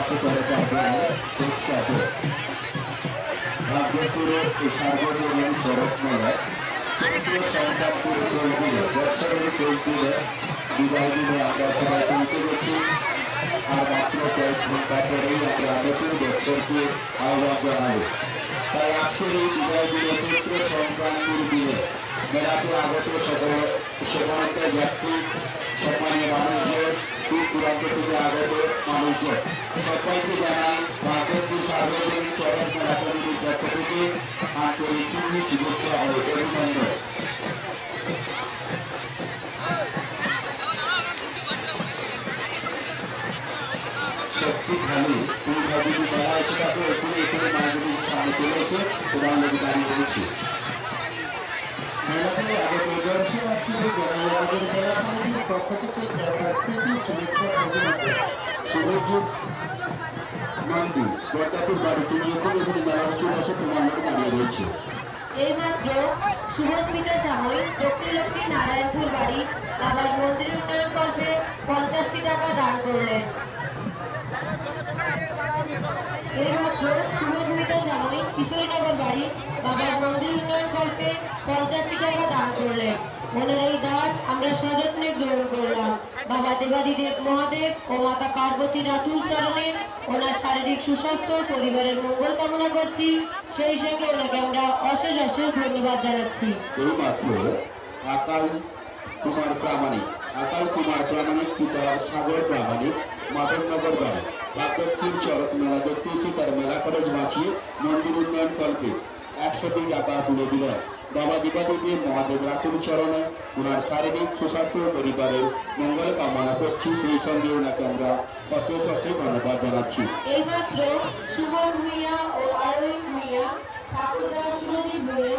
পাশে করে পারবেন শেষ কাপে ভাগ্যপুরে এই সার্বজনীন চড়ক মেলায় চৈত্র সংক্রান্তির শেষ দিনে বছরের শেষ দিনে বিদায় দিনে আমরা সবাই পৌঁছে গেছি। আর মাত্র কয়েক ঘন্টা পরেই আমরা নতুন বছরকে আহ্বান জানাবো। তাই আজকের এই বিদায় দিনে চৈত্র সংক্রান্তির দিনে মেলাতে আগত সকল ব্যক্তি সম্মানীয় মানুষজন দূর দূরান্ত থেকে আগত মানুষজন সবাইকে জানাই ভাগ্যপুর সার্বজনীন চড়ক মেলা কমিটির পক্ষ থেকে আন্তরিক শুভেচ্ছা ও অভিনন্দন। শক্তিশালী তুমি যদি মেলা এসে থাকো এখানে এখানে মায়ের সামনে চলে এসে তোমার লোক দাঁড়িয়ে রয়েছে। মেলাতে আগত দর্শনার্থীদের জনগণের মেলা কমিটির পক্ষ থেকে শুভেচ্ছা অভিনন্দন। শুভজিৎ নন্দী বরদাপুর বাড়ি তুমি এখানে এখানে মেলা চলে এসে তোমার লোক দাঁড়িয়ে রয়েছে। এইমাত্র শুভস্মিতা সাময়িক দক্ষিণ লক্ষ্মী নারায়ণপুর বাড়ি বাবার মন্দির উন্নয়ন কল্পে 50টি টাকা দান করলেন। এইমাত্র শুভস্মিতা সাময়িক কিশোরনগর বাড়ি বাবার মন্দির উন্নয়ন কল্পে 50টি টাকা দান করলেন। ওনার এই দান আমরা সযত্নে গ্রহণ করলাম। বাবা দেবাদিদেব মহাদেব ও মাতা পার্বতী রাতুল চরণে ওনার শারীরিক সুস্বাস্থ্য পরিবারের মঙ্গল কামনা করছি। সেই সঙ্গে ওনাকে আমরা অশেষ অশেষ ধন্যবাদ জানাচ্ছি। আকাল কুমার প্রামাণিক পিতা সাগর প্রামাণিক মাদকনগর বাড়ি ভাগ্যপুর চড়ক মেলা দেখতেছি তার মেলা খরচ বাঁচিয়ে মন্দির উন্নয়ন কল্পে 100টি টাকা তুলে দিলেন। বাবা দেবাদিদেব মহাদেব রাতুল চরণে ওনার শারীরিক সুস্বাস্থ্য পরিবারের মঙ্গল কামনা করছি। সেই সঙ্গে ওনাকে আমরা অশেষ অশেষ ধন্যবাদ জানাচ্ছি। এইমাত্র সুমন ভূঁইয়া ও আরোহী ভূঁইয়া ঠাকুরদা সুরজিৎ ভূঁইয়া